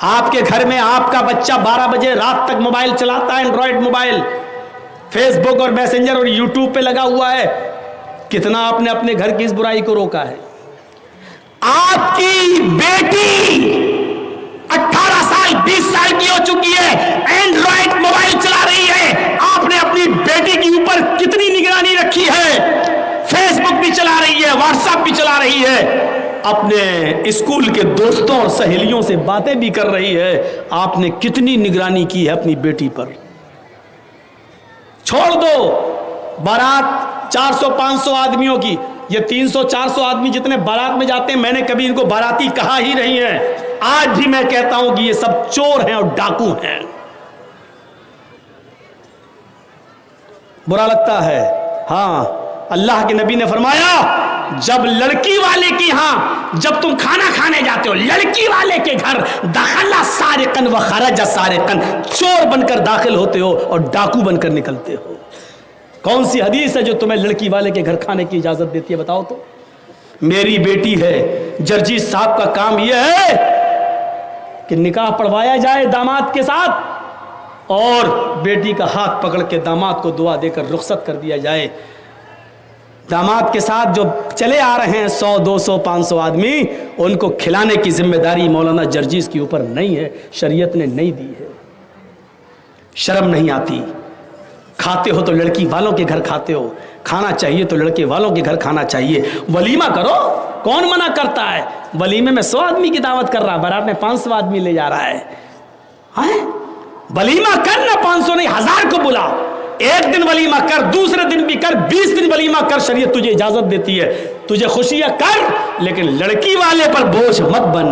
آپ کے گھر میں آپ کا بچہ 12 بجے رات تک موبائل چلاتا ہے، اینڈرائڈ موبائل، فیس بک اور میسنجر اور یوٹیوب پہ لگا ہوا ہے، کتنا آپ نے اپنے گھر کی اس برائی کو روکا ہے؟ آپ کی بیٹی 18 سال 20 سال کی ہو چکی ہے، اینڈرائڈ موبائل چلا رہی ہے، آپ نے اپنی بیٹی کے اوپر کتنی نگرانی رکھی ہے؟ فیس بک بھی چلا رہی ہے، واٹس ایپ بھی چلا رہی ہے، اپنے اسکول کے دوستوں اور سہیلیوں سے باتیں بھی کر رہی ہے، آپ نے کتنی نگرانی کی ہے اپنی بیٹی پر؟ چھوڑ دو بارات 400-500 آدمیوں کی، یہ 300-400 آدمی جتنے بارات میں جاتے ہیں، میں نے کبھی ان کو باراتی کہا ہی نہیں ہے، آج بھی میں کہتا ہوں کہ یہ سب چور ہیں اور ڈاکو ہیں۔ برا لگتا ہے، ہاں، اللہ کے نبی نے فرمایا جب لڑکی والے کی ہاں جب تم کھانا کھانے جاتے ہو، لڑکی والے کے گھر، دخل سارقن و خرج سارقن، چور بن کر داخل ہوتے ہو اور ڈاکو بن کر نکلتے ہو۔ کون سی حدیث ہے جو تمہیں لڑکی والے کے گھر کھانے کی اجازت دیتی ہے؟ بتاؤ تو۔ میری بیٹی ہے، جرجیت صاحب کا کام یہ ہے کہ نکاح پڑھوایا جائے داماد کے ساتھ اور بیٹی کا ہاتھ پکڑ کے داماد کو دعا دے کر رخصت کر دیا جائے۔ داماد کے ساتھ جو چلے آ رہے ہیں 100 200 500 آدمی، ان کو کھلانے کی ذمہ داری مولانا جرجیز کے اوپر نہیں ہے، شریعت نے نہیں دی ہے۔ شرم نہیں آتی؟ کھاتے ہو تو لڑکی والوں کے گھر کھاتے ہو، کھانا چاہیے تو لڑکے والوں کے گھر کھانا چاہیے۔ ولیمہ کرو، کون منع کرتا ہے؟ ولیمے میں 100 آدمی کی دعوت کر رہا ہے، بارات میں 500 آدمی لے جا رہا ہے۔ ولیمہ کر نہ، 500 نہیں 1000 کو بلا، ایک دن ولیمہ کر، دوسرے دن بھی کر، 20 دن ولیمہ کر، شریعت تجھے اجازت دیتی ہے، تجھے خوشی ہے کر، لیکن لڑکی والے پر بوجھ مت بن۔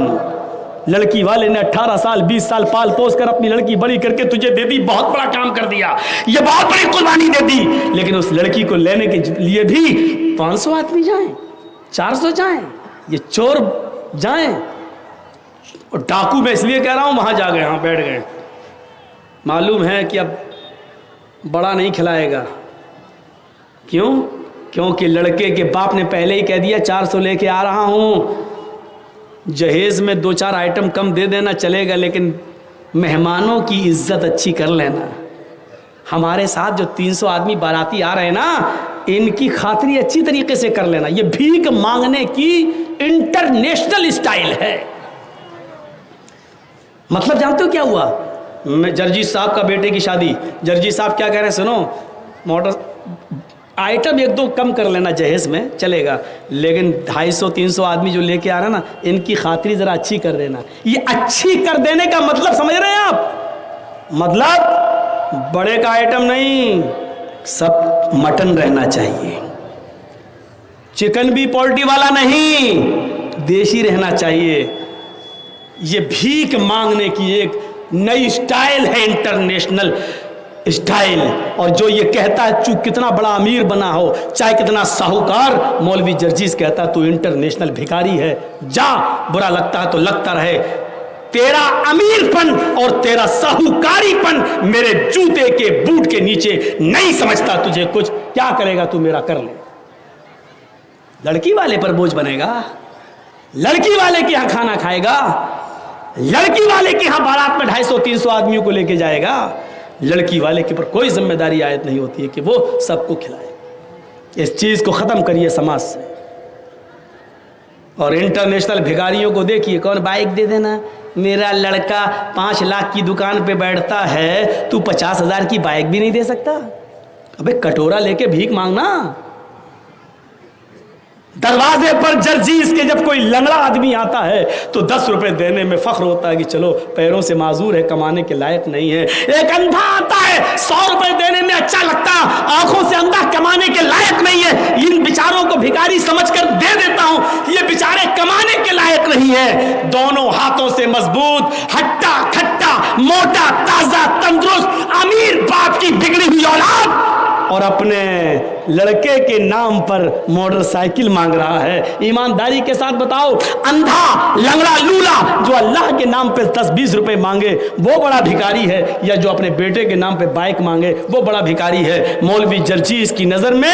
لڑکی والے نے 18 سال 20 سال پال پوس کر اپنی لڑکی بڑی کر کے تجھے دے دی، بہت بڑا کام کر دیا، یہ بہت بڑی قربانی دے دی، لیکن اس لڑکی کو لینے کے لیے بھی 500 آدمی جائیں، 400 جائیں، یہ چور جائیں۔ اور ڈاکو میں اس لیے کہہ رہا ہوں، وہاں جا گئے، ہاں بیٹھ گئے، معلوم ہے کہ اب بڑا نہیں کھلائے گا۔ کیوں؟ کیونکہ لڑکے کے باپ نے پہلے ہی کہہ دیا 400 لے کے آ رہا ہوں، جہیز میں 2-4 آئٹم کم دے دینا چلے گا، لیکن مہمانوں کی عزت اچھی کر لینا۔ ہمارے ساتھ جو 300 آدمی باراتی آ رہے ہیں نا، ان کی خاطری اچھی طریقے سے کر لینا۔ یہ بھیک مانگنے کی انٹرنیشنل اسٹائل ہے۔ مطلب جانتے ہو کیا ہوا؟ میں جرجیت صاحب کا بیٹے کی شادی، جرجیت صاحب کیا کہہ رہے ہیں سنو، موٹر آئٹم 1-2 کم کر لینا جہیز میں چلے گا، لیکن 250-300 آدمی جو لے کے آ رہا ہے نا، ان کی خاطری ذرا اچھی کر دینا۔ یہ اچھی کر دینے کا مطلب سمجھ رہے ہیں آپ؟ مطلب بڑے کا آئٹم نہیں، سب مٹن رہنا چاہیے، چکن بھی پولٹری والا نہیں، دیسی رہنا چاہیے۔ یہ بھیک مانگنے کی ایک نئی سٹائل ہے، انٹرنیشنل سٹائل۔ اور جو یہ کہتا ہے تو کتنا بڑا امیر بنا ہو، چاہے کتنا ساہوکار، مولوی جرجیز کہتا ہے تو انٹرنیشنل بھکاری ہے، جا، برا لگتا ہے تو لگتا رہے، تیرا امیر پن اور تیرا ساہوکاری پن میرے جوتے کے بوٹ کے نیچے نہیں سمجھتا تجھے کچھ، کیا کرے گا تو میرا کر لے۔ لڑکی والے پر بوجھ بنے گا، لڑکی والے کے یہاں کھانا کھائے گا، لڑکی والے کے ہاں بارات میں 250-300 آدمیوں کو لے کے جائے گا، لڑکی والے کے پر کوئی ذمہ داری عائد نہیں ہوتی ہے کہ وہ سب کو کھلائے۔ اس چیز کو ختم کریے سماج سے۔ اور انٹرنیشنل بھکاریوں کو دیکھیے، کون بائک دے دینا، میرا لڑکا 5 لاکھ کی دکان پہ بیٹھتا ہے، تو 50,000 کی بائک بھی نہیں دے سکتا؟ ابے کٹورا لے کے بھیک مانگنا۔ دروازے پر جرجیز کے جب کوئی لنگڑا آدمی آتا ہے تو 10 روپے دینے میں فخر ہوتا ہے کہ چلو پیروں سے معذور ہے، کمانے کے لائق نہیں ہے۔ ایک اندھا آتا ہے 100 روپے دینے میں اچھا لگتا، آنکھوں سے اندھا، کمانے کے لائق نہیں ہے، ان بیچاروں کو بھکاری سمجھ کر دے دیتا ہوں، یہ بیچارے کمانے کے لائق نہیں ہے۔ دونوں ہاتھوں سے مضبوط، ہٹا کھٹا، موٹا تازہ تندرست امیر باپ کی بگڑی ہوئی اولاد، اور اپنے لڑکے کے نام پر موٹر سائیکل مانگ رہا ہے۔ ایمانداری کے ساتھ بتاؤ، اندھا لنگڑا لولا جو اللہ کے نام پہ 10-20 روپے مانگے وہ بڑا بھکاری ہے، یا جو اپنے بیٹے کے نام پہ بائک مانگے وہ بڑا بھکاری ہے؟ مولوی جرجیز کی نظر میں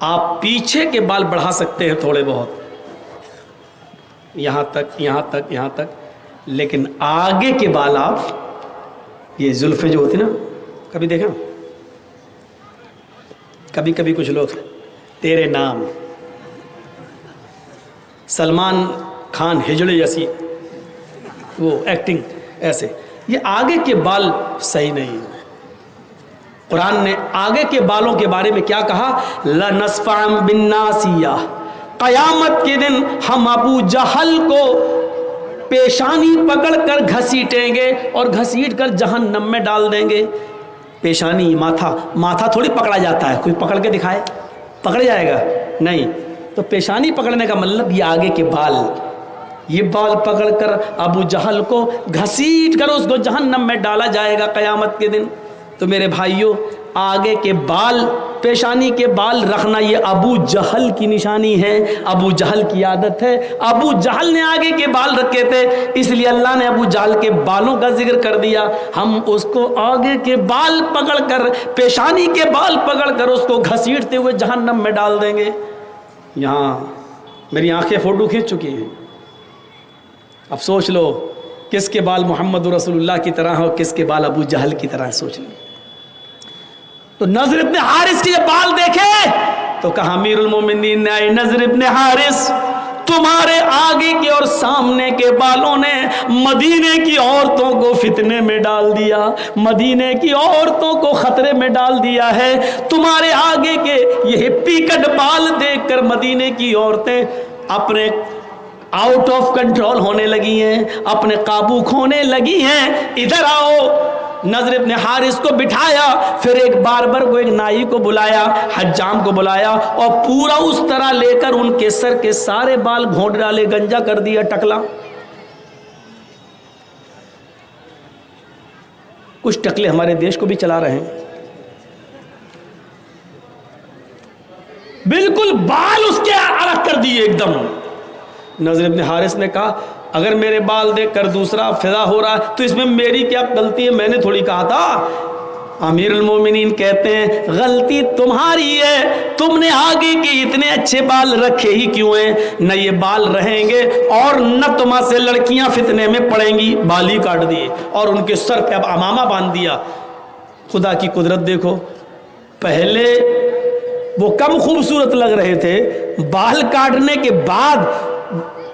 آپ پیچھے کے بال بڑھا سکتے ہیں تھوڑے بہت، یہاں تک یہاں تک یہاں تک، لیکن آگے کے بال آپ یہ زلفیں جو ہوتی نا، کبھی دیکھا کبھی کبھی کچھ لوگ تیرے نام، سلمان خان ہجڑے جیسی وہ ایکٹنگ ایسے، یہ آگے کے بال صحیح نہیں ہے۔ قرآن نے آگے کے بالوں کے بارے میں کیا کہا؟ لَنَسْفَعًا بِالنَّاسِيَةِ، قیامت کے دن ہم ابو جہل کو پیشانی پکڑ کر گھسیٹیں گے اور گھسیٹ کر جہنم میں ڈال دیں گے۔ پیشانی، ماتھا تھوڑی پکڑا جاتا ہے، کوئی پکڑ کے دکھائے پکڑ جائے گا؟ نہیں۔ تو پیشانی پکڑنے کا مطلب یہ آگے کے بال، یہ بال پکڑ کر ابو جہل کو گھسیٹ کر اس کو جہنم میں ڈالا جائے گا قیامت کے دن۔ تو میرے بھائیوں، آگے کے بال، پیشانی کے بال رکھنا یہ ابو جہل کی نشانی ہے، ابو جہل کی عادت ہے۔ ابو جہل نے آگے کے بال رکھے تھے، اس لیے اللہ نے ابو جہل کے بالوں کا ذکر کر دیا۔ ہم اس کو آگے کے بال پکڑ کر، پیشانی کے بال پکڑ کر اس کو گھسیٹتے ہوئے جہنم میں ڈال دیں گے۔ یہاں میری آنکھیں فوٹو کھینچ چکی ہیں، اب سوچ لو کس کے بال محمد رسول اللہ کی طرح ہو، کس کے بال ابو جہل کی طرح، سوچ لو۔ تو نضر ابن حارث کے بال دیکھے تو کہا امیر المومنین نے، اے نضر ابن حارث، تمہارے آگے کے اور سامنے کے بالوں نے مدینے کی عورتوں کو فتنے میں ڈال دیا، مدینے کی عورتوں کو خطرے میں ڈال دیا ہے۔ تمہارے آگے کے یہ پیکٹ بال دیکھ کر مدینے کی عورتیں اپنے آؤٹ آف کنٹرول ہونے لگی ہیں، اپنے قابو کھونے لگی ہیں۔ ادھر آؤ۔ نضر ابن حارث کو بٹھایا، پھر ایک باربر کو، ایک نائی کو بلایا، حجام کو بلایا، اور پورا اس طرح لے کر ان کے سر کے سارے بال گھونٹ ڈالے، گنجا کر دیا، ٹکلا۔ کچھ ٹکلے ہمارے دیش کو بھی چلا رہے ہیں، بالکل بال اس کے الگ کر دیے ایک دم۔ نضر ابن حارث نے کہا اگر میرے بال دیکھ کر دوسرا فدا ہو رہا ہے تو اس میں میری کیا غلطی ہے؟ میں نے تھوڑی کہا تھا۔ امیر المومنین کہتے ہیں غلطی تمہاری ہے، تم نے آگے کے اتنے اچھے بال رکھے ہی کیوں ہیں؟ نہ یہ بال رہیں گے اور نہ تمہاں سے لڑکیاں فتنے میں پڑیں گی۔ بال ہی کاٹ دیے اور ان کے سر پہ اب عمامہ باندھ دیا۔ خدا کی قدرت دیکھو، پہلے وہ کم خوبصورت لگ رہے تھے، بال کاٹنے کے بعد،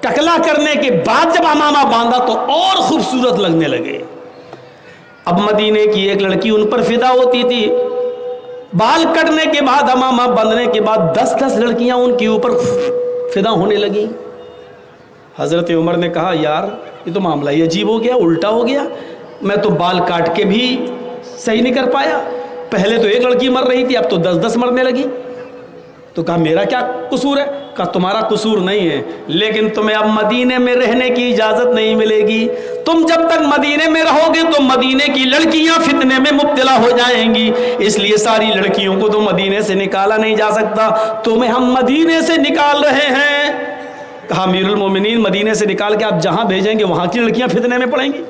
ٹکلا کرنے کے بعد جب عمامہ باندھا تو اور خوبصورت لگنے لگے۔ اب مدینے کی ایک لڑکی ان پر فدا ہوتی تھی، بال کٹنے کے بعد، عمامہ باندھنے کے بعد 10 لڑکیاں ان کے اوپر فدا ہونے لگیں۔ حضرت عمر نے کہا یار یہ تو معاملہ ہی عجیب ہو گیا، الٹا ہو گیا، میں تو بال کاٹ کے بھی صحیح نہیں کر پایا، پہلے تو ایک لڑکی مر رہی تھی اب تو 10 مرنے لگی۔ تو کہا میرا کیا قصور ہے؟ کہا تمہارا قصور نہیں ہے، لیکن تمہیں اب مدینے میں رہنے کی اجازت نہیں ملے گی۔ تم جب تک مدینے میں رہو گے تو مدینے کی لڑکیاں فتنے میں مبتلا ہو جائیں گی، اس لیے ساری لڑکیوں کو تو مدینے سے نکالا نہیں جا سکتا، تمہیں ہم مدینے سے نکال رہے ہیں۔ کہا امیر المومنین مدینے سے نکال کے آپ جہاں بھیجیں گے وہاں کی لڑکیاں فتنے میں پڑیں گی؟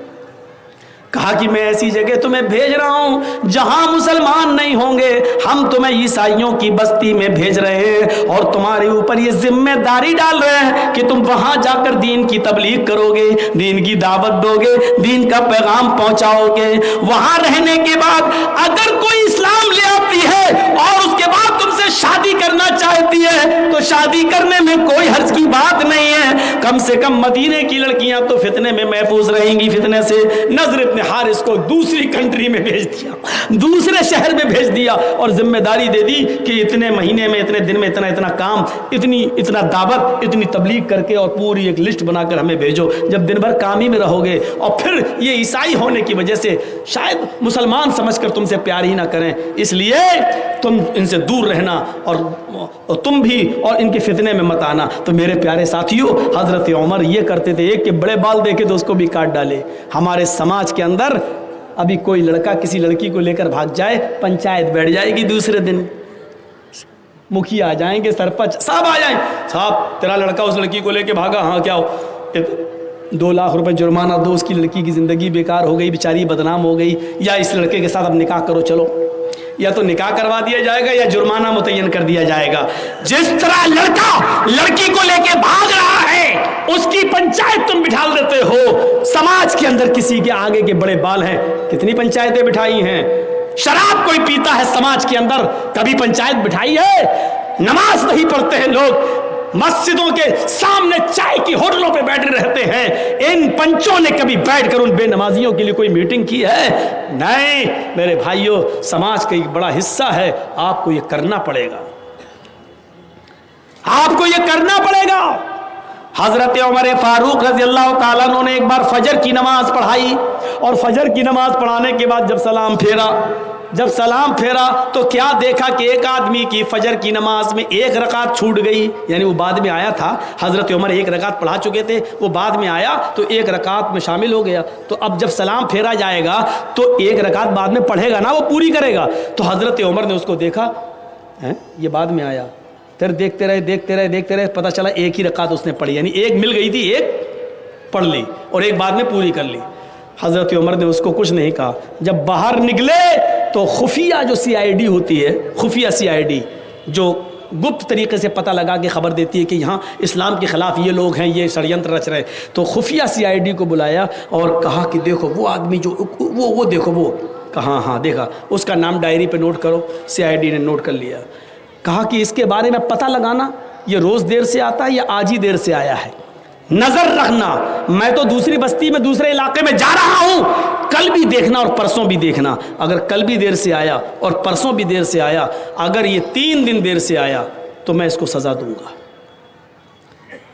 کہا کہ میں ایسی جگہ تمہیں بھیج رہا ہوں جہاں مسلمان نہیں ہوں گے، ہم تمہیں عیسائیوں کی بستی میں بھیج رہے ہیں اور تمہارے اوپر یہ ذمہ داری ڈال رہے ہیں کہ تم وہاں جا کر دین کی تبلیغ کرو گے، دین کی دعوت دو گے، دین کا پیغام پہنچاؤ گے۔ وہاں رہنے کے بعد اگر کوئی اسلام لے آتی ہے اور اس کے بعد تم سے شادی کرنا چاہتی ہے تو شادی کرنے میں کوئی حرج کی بات نہیں ہے، کم سے کم مدینے کی لڑکیاں تو فتنے میں محفوظ رہیں گی فتنے سے۔ نضر ابن حارث کو دوسری کنٹری میں بھیج دیا، دوسرے شہر میں بھیج دیا اور ذمہ داری دے دی کہ اتنے مہینے میں، اتنے دن میں اتنا کام، اتنا دعوت، اتنی تبلیغ کر کے اور پوری ایک لسٹ بنا کر ہمیں بھیجو۔ جب دن بھر کام ہی میں رہو گے اور پھر یہ عیسائی ہونے کی وجہ سے شاید مسلمان سمجھ کر تم سے پیار ہی نہ کریں، اس لیے تم ان سے دور رہنا اور تم بھی اور ان کے فتنے میں مت آنا۔ تو میرے پیارے ساتھیوں، حضرت عمر یہ کرتے تھے، ایک کے بڑے بال دیکھے تو اس کو بھی کاٹ ڈالے۔ ہمارے سماج کے اندر ابھی کوئی لڑکا کسی لڑکی کو لے کر بھاگ جائے، پنچایت بیٹھ جائے گی، دوسرے دن مکھیا آ جائیں گے، سرپنچ صاحب آ جائیں، صاحب تیرا لڑکا اس لڑکی کو لے کے بھاگا، ہاں کیا ہو؟ 2 لاکھ روپے جرمانہ دو، اس کی لڑکی کی زندگی بیکار ہو گئی، بیچاری بدنام ہو گئی، یا اس لڑکے کے ساتھ اب نکاح کرو چلو، یا تو نکاح کروا دیا جائے گا یا جرمانہ متعین کر دیا جائے گا. جس طرح لڑکا لڑکی کو لے کے بھاگ رہا ہے اس کی پنچایت تم بٹھا دیتے ہو. سماج کے اندر کسی کے آگے کے بڑے بال ہیں, کتنی پنچایتیں بٹھائی ہیں. شراب کوئی پیتا ہے سماج کے اندر, کبھی پنچایت بٹھائی ہے. نماز نہیں پڑھتے ہیں لوگ, مسجدوں کے سامنے چائے کی ہوٹلوں پہ بیٹھے رہتے ہیں. ان پنچوں نے کبھی بیٹھ کر ان بے نمازیوں کے لیے کوئی میٹنگ کی ہے؟ نہیں میرے بھائیوں, سماج کا ایک بڑا حصہ ہے, آپ کو یہ کرنا پڑے گا, آپ کو یہ کرنا پڑے گا. حضرت عمر فاروق رضی اللہ تعالیٰ عنہ نے ایک بار فجر کی نماز پڑھائی, اور فجر کی نماز پڑھانے کے بعد جب سلام پھیرا تو کیا دیکھا کہ ایک آدمی کی فجر کی نماز میں ایک رکعت چھوٹ گئی. یعنی وہ بعد میں آیا تھا, حضرت عمر ایک رکعت پڑھا چکے تھے, وہ بعد میں آیا تو ایک رکعت میں شامل ہو گیا. تو اب جب سلام پھیرا جائے گا تو ایک رکعت بعد میں پڑھے گا نا, وہ پوری کرے گا. تو حضرت عمر نے اس کو دیکھا, یہ بعد میں آیا, پھر دیکھتے رہے, پتہ چلا ایک ہی رکعت اس نے پڑھی, یعنی ایک مل گئی تھی, ایک پڑھ لی اور ایک بعد میں پوری کر لی. حضرت عمر نے اس کو کچھ نہیں کہا. جب باہر نکلے تو خفیہ جو CID ہوتی ہے, خفیہ CID جو گپت طریقے سے پتہ لگا کے خبر دیتی ہے کہ یہاں اسلام کے خلاف یہ لوگ ہیں, یہ ષڈینتر رچ رہے, تو خفیہ CID کو بلایا اور کہا کہ دیکھو وہ آدمی جو وہ دیکھو, وہ کہا ہاں دیکھا, اس کا نام ڈائری پہ نوٹ کرو. CID نے نوٹ کر لیا. کہا کہ اس کے بارے میں پتہ لگانا یہ روز دیر سے آتا ہے یا آج ہی دیر سے آیا ہے, نظر رکھنا. میں تو دوسری بستی میں دوسرے علاقے میں جا رہا ہوں, کل بھی دیکھنا اور پرسوں بھی دیکھنا. اگر کل بھی دیر سے آیا اور پرسوں بھی دیر سے آیا, اگر یہ 3 دن دیر سے آیا تو میں اس کو سزا دوں گا.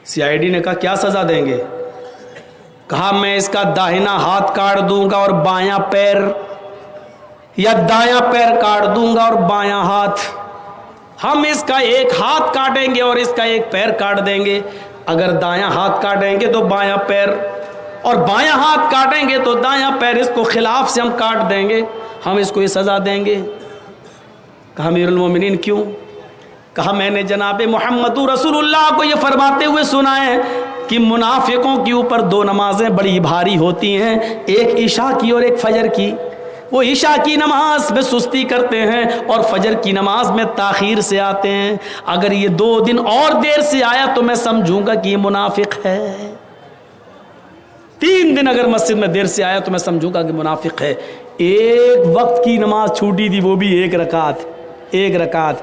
CID نے کہا کیا سزا دیں گے؟ کہا میں اس کا داہنا ہاتھ کاٹ دوں گا اور بایاں پیر, یا دایاں پیر کاٹ دوں گا اور بایاں ہاتھ. ہم اس کا ایک ہاتھ کاٹیں گے اور اس کا ایک پیر کاٹ دیں گے. اگر دایاں ہاتھ کاٹیں گے تو بایاں پیر, اور بایاں ہاتھ کاٹیں گے تو دایاں پیر, اس کو خلاف سے ہم کاٹ دیں گے, ہم اس کو یہ سزا دیں گے. کہا امیر المومنین کیوں؟ کہا میں نے جناب محمد رسول اللہ کو یہ فرماتے ہوئے سنا ہے کہ منافقوں کے اوپر 2 نمازیں بڑی بھاری ہوتی ہیں, ایک عشاء کی اور ایک فجر کی. وہ عشاء کی نماز میں سستی کرتے ہیں اور فجر کی نماز میں تاخیر سے آتے ہیں. اگر یہ 2 دن اور دیر سے آیا تو میں سمجھوں گا کہ یہ منافق ہے. 3 دن اگر مسجد میں دیر سے آیا تو میں سمجھوں گا کہ منافق ہے. ایک وقت کی نماز چھوٹی تھی, وہ بھی ایک رکعت.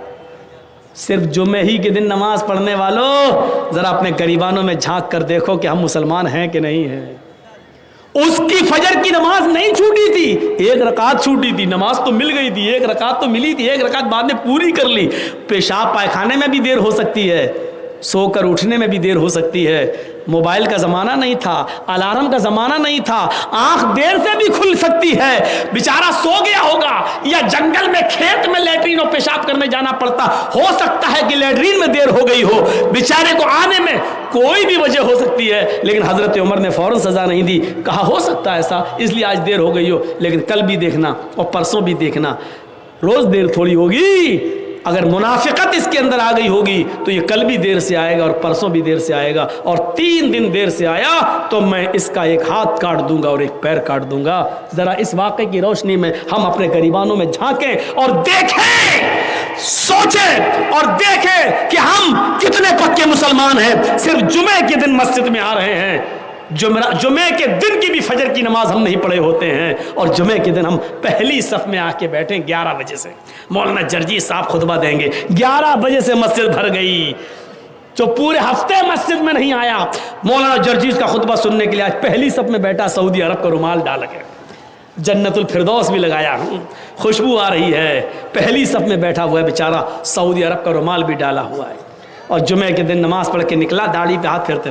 صرف جمعے ہی کے دن نماز پڑھنے والوں ذرا اپنے گریبانوں میں جھانک کر دیکھو کہ ہم مسلمان ہیں کہ نہیں ہیں. اس کی فجر کی نماز نہیں چھوٹی تھی, ایک رکعت چھوٹی تھی. نماز تو مل گئی تھی, ایک رکعت تو ملی تھی, ایک رکعت بعد میں پوری کر لی. پیشاب پائخانے میں بھی دیر ہو سکتی ہے, سو کر اٹھنے میں بھی دیر ہو سکتی ہے. موبائل کا زمانہ نہیں تھا, الارم کا زمانہ نہیں تھا, آنکھ دیر سے بھی کھل سکتی ہے. بیچارہ سو گیا ہوگا یا جنگل میں کھیت میں لیٹرین اور پیشاب کرنے جانا پڑتا, ہو سکتا ہے کہ لیٹرین میں دیر ہو گئی ہو, بیچارے کو آنے میں کوئی بھی وجہ ہو سکتی ہے. لیکن حضرت عمر نے فوراً سزا نہیں دی, کہا ہو سکتا ہے ایسا, اس لیے آج دیر ہو گئی ہو, لیکن کل بھی دیکھنا اور پرسوں بھی دیکھنا, روز دیر تھوڑی ہوگی. اگر منافقت اس کے اندر آ گئی ہوگی تو یہ کل بھی دیر سے آئے گا اور پرسوں بھی دیر سے آئے گا, اور 3 دن دیر سے آیا تو میں اس کا ایک ہاتھ کاٹ دوں گا اور ایک پیر کاٹ دوں گا. ذرا اس واقعے کی روشنی میں ہم اپنے گریبانوں میں جھانکیں اور دیکھیں, سوچیں اور دیکھیں کہ ہم کتنے پکے مسلمان ہیں. صرف جمعے کے دن مسجد میں آ رہے ہیں, جمعے کے دن کی بھی فجر کی نماز ہم نہیں پڑھے ہوتے ہیں, اور جمعے کے دن ہم پہلی صف میں آ کے بیٹھیں 11 بجے سے. مولانا جرجی صاحب خطبہ دیں گے, 11 بجے سے مسجد بھر گئی. جو پورے ہفتے مسجد میں نہیں آیا, مولانا جرجیز کا خطبہ سننے کے لیے آج پہلی صف میں بیٹھا, سعودی عرب کا رومال ڈال کے, جنت الفردوس بھی لگایا, خوشبو آ رہی ہے, پہلی صف میں بیٹھا ہوا ہے بیچارہ, سعودی عرب کا رومال بھی ڈالا ہوا ہے, اور جمعے کے دن نماز پڑھ کے نکلا, داڑھی پہ ہاتھ پھیرتے,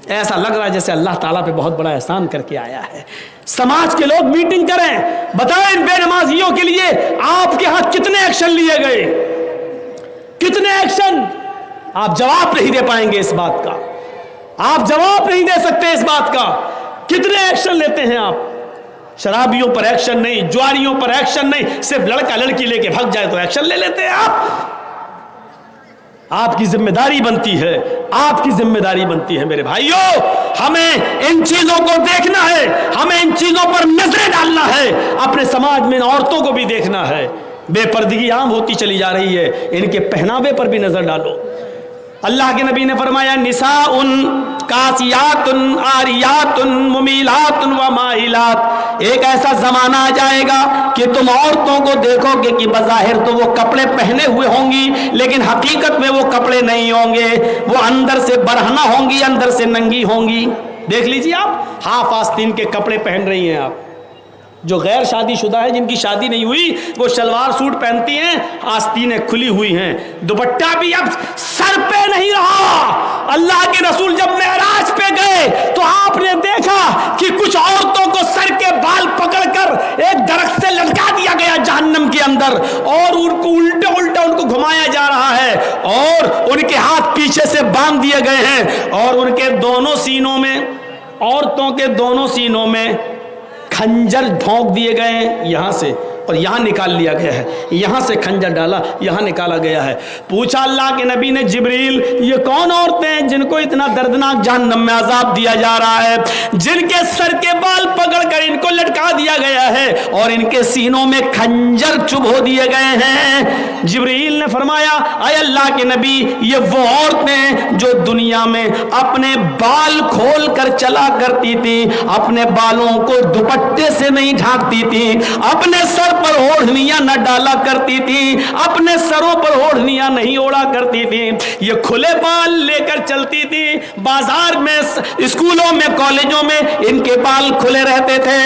ایسا لگ رہا ہے جیسے اللہ تعالیٰ پہ بہت بڑا احسان کر کے آیا ہے. سماج کے لوگ میٹنگ کریں, بتائیں ان بے نمازیوں کے لیے آپ کے ہاں کتنے ایکشن لیے گئے, کتنے ایکشن. آپ جواب نہیں دے پائیں گے اس بات کا, آپ جواب نہیں دے سکتے اس بات کا. کتنے ایکشن لیتے ہیں آپ؟ شرابیوں پر ایکشن نہیں, جواریوں پر ایکشن نہیں, صرف لڑکا لڑکی لے کے بھگ جائے تو ایکشن لے لیتے ہیں آپ. آپ کی ذمہ داری بنتی ہے, آپ کی ذمہ داری بنتی ہے میرے بھائیوں. ہمیں ان چیزوں کو دیکھنا ہے, ہمیں ان چیزوں پر نظریں ڈالنا ہے, اپنے سماج میں ان عورتوں کو بھی دیکھنا ہے. بے پردگی عام ہوتی چلی جا رہی ہے، ان کے پہناوے پر بھی نظر ڈالو۔ اللہ کے نبی نے فرمایا نساء کاسیات عاریات ممیلات و مائلات، ایک ایسا زمانہ آ جائے گا کہ تم عورتوں کو دیکھو گے کہ بظاہر تو وہ کپڑے پہنے ہوئے ہوں گی لیکن حقیقت میں وہ کپڑے نہیں ہوں گے، وہ اندر سے برہنہ ہوں گی، اندر سے ننگی ہوں گی۔ دیکھ لیجیے آپ، ہاف آستین کے کپڑے پہن رہی ہیں آپ، جو غیر شادی شدہ ہے، جن کی شادی نہیں ہوئی، وہ شلوار سوٹ پہنتی ہیں، آستینیں کھلی ہوئی ہیں، دوپٹہ بھی اب سر پہ نہیں رہا۔ اللہ کے رسول جب معراج پہ گئے تو آپ نے دیکھا کہ کچھ عورتوں کو سر کے بال پکڑ کر ایک درخت سے لٹکا دیا گیا جہنم کے اندر، اور ان کو الٹا الٹا ان کو گھمایا جا رہا ہے، اور ان کے ہاتھ پیچھے سے باندھ دیے گئے ہیں، اور ان کے دونوں سینوں میں، عورتوں کے دونوں سینوں میں کھنجر ڈھونک دیے گئے ہیں یہاں سے، اور یہاں نکال لیا گیا ہے، یہاں سے کھنجر ڈالا، یہاں نکالا گیا ہے۔ پوچھا اللہ کے نبی نے جبریل یہ کون عورتیں ہیں جن کو اتنا دردناک جہنم میں عذاب دیا جا رہا ہے، جن کے سر کے بال پکڑ کر ان کو لٹکا دیا گیا ہے اور ان کے سینوں میں کھنجر چبھو دیے گئے ہیں؟ جبریل نے فرمایا اے اللہ کے نبی یہ وہ عورتیں جو دنیا میں اپنے بال کھول کر چلا کرتی تھی، اپنے بالوں کو دوپٹے سے نہیں ڈھانکتی تھی، اپنے سر پر اوڑھنیاں نہ ڈالا کرتی تھی، اپنے سروں پر اوڑھنیاں نہیں اوڑا کرتی تھی، یہ کھلے بال لے کر چلتی تھی، بازار میں، اسکولوں میں، کالجوں میں ان کے بال کھلے رہتے تھے۔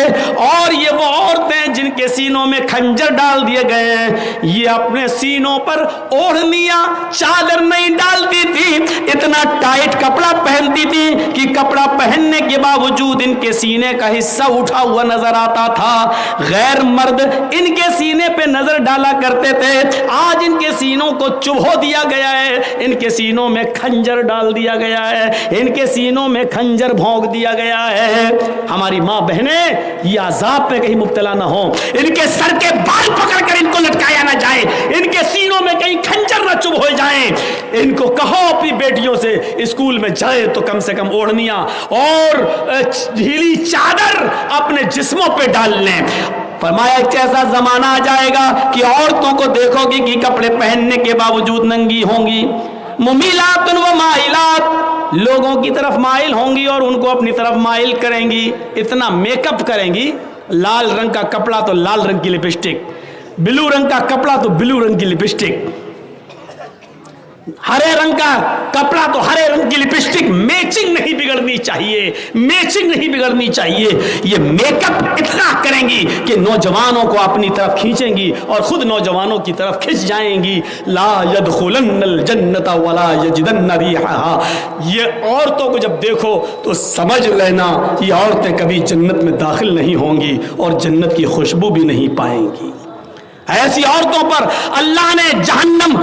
اور یہ وہ عورتیں جن کے سینوں میں کھنجر ڈال دیے گئے ہیں، یہ اپنے سینوں پر اوڑھنیاں، چادر نہیں ڈالتی تھی، اتنا ٹائٹ کپڑا پہنتی تھی کہ کپڑا پہننے کے باوجود ان کے سینے کا حصہ اٹھا ہوا نظر آتا تھا۔ غیر مرد ان کے سینے پہ نظر ڈالا کرتے تھے، آج ان کے سینوں کو چبھو دیا گیا ہے، ان کے سینوں میں کھنجر ڈال دیا گیا ہے، ان کے سینوں میں کھنجر بھونک دیا گیا ہے۔ ہماری ماں بہنیں یہ عذاب پہ کہیں مبتلا نہ ہوں، ان کے سر کے بال پکڑ کر ان کو لٹکایا نہ جائے، ان کے سینوں میں کہیں کھنجر نہ چبھ ہو جائیں۔ ان کو کہو اپنی بیٹیوں سے اسکول میں جائے تو کم سے کم اوڑھنیاں اور ڈھیلی چادر اپنے جسموں پہ ڈال لیں۔ فرمایا ایک ایسا زمانہ آ جائے گا کہ عورتوں کو دیکھو گی کہ کپڑے پہننے کے باوجود ننگی ہوں گی، ممیلات و مائلات، لوگوں کی طرف مائل ہوں گی اور ان کو اپنی طرف مائل کریں گی، اتنا میک اپ کریں گی، لال رنگ کا کپڑا تو لال رنگ کی لپسٹک، بلو رنگ کا کپڑا تو بلو رنگ کی لپسٹک، ہرے رنگ کا کپڑا تو ہرے رنگ کی لپسٹک، میچنگ نہیں بگڑنی چاہیے، میچنگ نہیں بگڑنی چاہیے۔ یہ میک اپ اتنا کریں گی کہ نوجوانوں کو اپنی طرف کھینچیں گی اور خود نوجوانوں کی طرف کھنچ جائیں گی۔ لا يدخلن الجنت ولا یجدن ریحھا، یہ عورتوں کو جب دیکھو تو سمجھ لینا یہ عورتیں کبھی جنت میں داخل نہیں ہوں گی اور جنت کی خوشبو بھی نہیں پائیں گی۔ ایسی عورتوں پر اللہ نے جہنم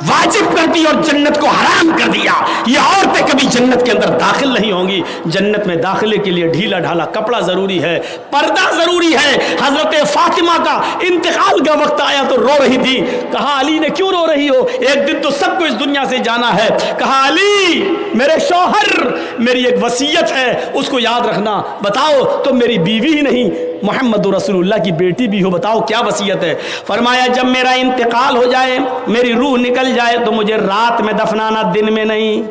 واجب کر دی اور جنت کو حرام کر دیا۔ یہ عورتیں کبھی جنت کے اندر داخل نہیں ہوں گی۔ جنت میں داخلے کے لیے ڈھیلا ڈھالا کپڑا ضروری ہے، پردہ ضروری ہے۔ حضرت فاطمہ کا انتقال کا وقت آیا تو رو رہی تھی، کہا علی نے کیوں رو رہی ہو؟ ایک دن تو سب کو اس دنیا سے جانا ہے۔ کہا علی میرے شوہر، میری ایک وصیت ہے اس کو یاد رکھنا۔ بتاؤ تم میری بیوی ہی نہیں محمد رسول اللہ کی بیٹی بھی ہو، بتاؤ کیا وصیت ہے؟ فرمایا جب میرا انتقال ہو جائے، میری روح نکل جائے تو مجھے رات میں دفنانا، دن میں نہیں۔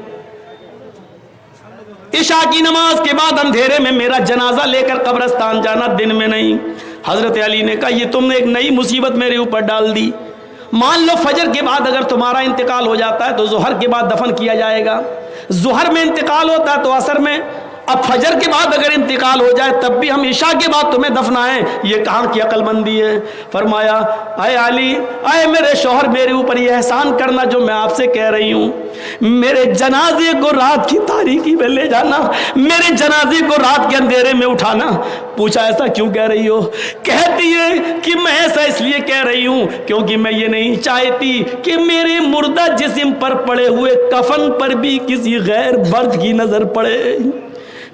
عشاء کی نماز کے بعد اندھیرے میں میرا جنازہ لے کر قبرستان جانا، دن میں نہیں۔ حضرت علی نے کہا یہ تم نے ایک نئی مصیبت میرے اوپر ڈال دی۔ مان لو فجر کے بعد اگر تمہارا انتقال ہو جاتا ہے تو ظہر کے بعد دفن کیا جائے گا، ظہر میں انتقال ہوتا ہے تو عصر میں، اب فجر کے بعد اگر انتقال ہو جائے تب بھی ہم عشاء کے بعد تمہیں دفنائیں، یہ کہاں کی عقل مندی ہے؟ فرمایا اے علی، اے میرے شوہر، میرے اوپر یہ احسان کرنا جو میں آپ سے کہہ رہی ہوں، میرے جنازے کو رات کی تاریکی میں لے جانا، میرے جنازے کو رات کے اندھیرے میں اٹھانا۔ پوچھا ایسا کیوں کہہ رہی ہو؟ کہتی ہے کہ میں ایسا اس لیے کہہ رہی ہوں کیونکہ میں یہ نہیں چاہتی کہ میرے مردہ جسم پر پڑے ہوئے کفن پر بھی کسی غیر مرد کی نظر پڑے،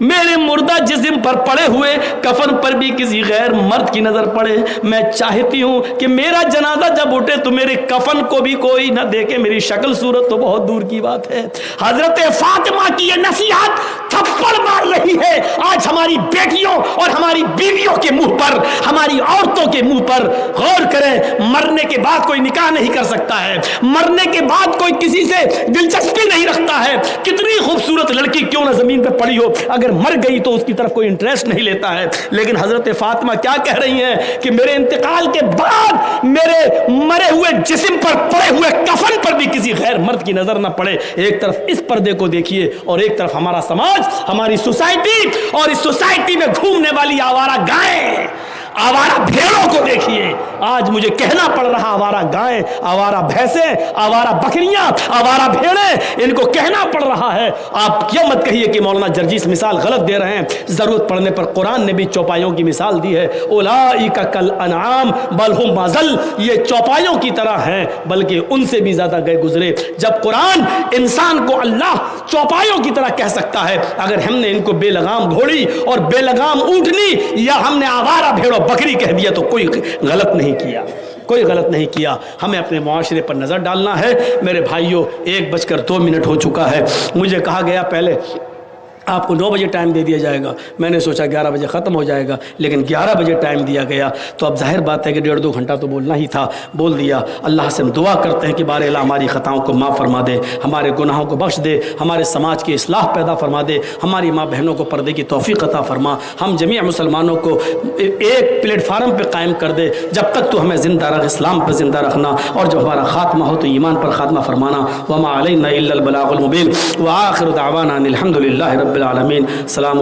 میرے مردہ جسم پر پڑے ہوئے کفن پر بھی کسی غیر مرد کی نظر پڑے. میں چاہتی ہوں کہ میرا جنازہ جب اٹھے تو میرے کفن کو بھی کوئی نہ دیکھے, میری شکل صورت تو بہت دور کی بات ہے. حضرت فاطمہ کی یہ نصیحت تھپڑ مار رہی ہے آج ہماری بیٹیوں اور ہماری بیویوں کے منہ پر, ہماری عورتوں کے منہ پر. غور کریں, مرنے کے بعد کوئی نکاح نہیں کر سکتا ہے, مرنے کے بعد کوئی کسی سے دلچسپی نہیں رکھتا ہے. کتنی خوبصورت لڑکی کیوں نہ زمین پہ پڑی ہو, اگر مر گئی تو اس کی طرف کوئی انٹرسٹ نہیں لیتا ہے. لیکن حضرت فاطمہ کیا کہہ رہی ہیں کہ میرے انتقال کے بعد میرے مرے ہوئے جسم پر پڑے ہوئے کفن پر بھی کسی غیر مرد کی نظر نہ پڑے. ایک طرف اس پردے کو دیکھیے اور ایک طرف ہمارا سماج, ہماری سوسائٹی, اور اس سوسائٹی میں گھومنے والی آوارہ گائیں, آوارہ بھیڑوں کو دیکھیے. آج مجھے کہنا پڑ رہا, آوارہ گائیں, آوارہ بھینسیں, آوارہ بکریاں, آوارہ بھیڑیں, ان کو کہنا پڑ رہا ہے. آپ یہ مت کہیے کہ مولانا جرجیس مثال غلط دے رہے ہیں. ضرورت پڑنے پر قرآن نے بھی چوپایوں کی مثال دی ہے. اولئک کالانعام بل هم اضل, یہ چوپایوں کی طرح ہیں بلکہ ان سے بھی زیادہ گئے گزرے. جب قرآن انسان کو اللہ چوپایوں کی طرح کہہ سکتا ہے, اگر ہم نے ان کو بے لگام گھوڑی اور بے لگام اونٹنی یا ہم نے آوارہ بھیڑوں بکری کہہ دیا تو کوئی غلط نہیں کیا, کوئی غلط نہیں کیا. ہمیں اپنے معاشرے پر نظر ڈالنا ہے. میرے بھائیوں, 1:02 ہو چکا ہے. مجھے کہا گیا پہلے آپ کو 9 بجے ٹائم دے دیا جائے گا, میں نے سوچا 11 بجے ختم ہو جائے گا, لیکن 11 بجے ٹائم دیا گیا. تو اب ظاہر بات ہے کہ 1.5-2 گھنٹہ تو بولنا ہی تھا, بول دیا. اللہ سے ہم دعا کرتے ہیں کہ بار الہ ہماری خطاؤں کو معاف فرما دے, ہمارے گناہوں کو بخش دے, ہمارے سماج کی اصلاح پیدا فرما دے, ہماری ماں بہنوں کو پردے کی توفیق عطا فرما, ہم جمیع مسلمانوں کو ایک پلیٹ فارم پہ قائم کر دے. جب تک تو ہمیں زندہ رکھ, اسلام پر زندہ رکھنا, اور جب ہمارا خاتمہ ہو تو ایمان پر خاتمہ فرمانا. وما علینا الا البلاغ المبین. وآخر دعوانا ان الحمد للہ رب العالمین. السلام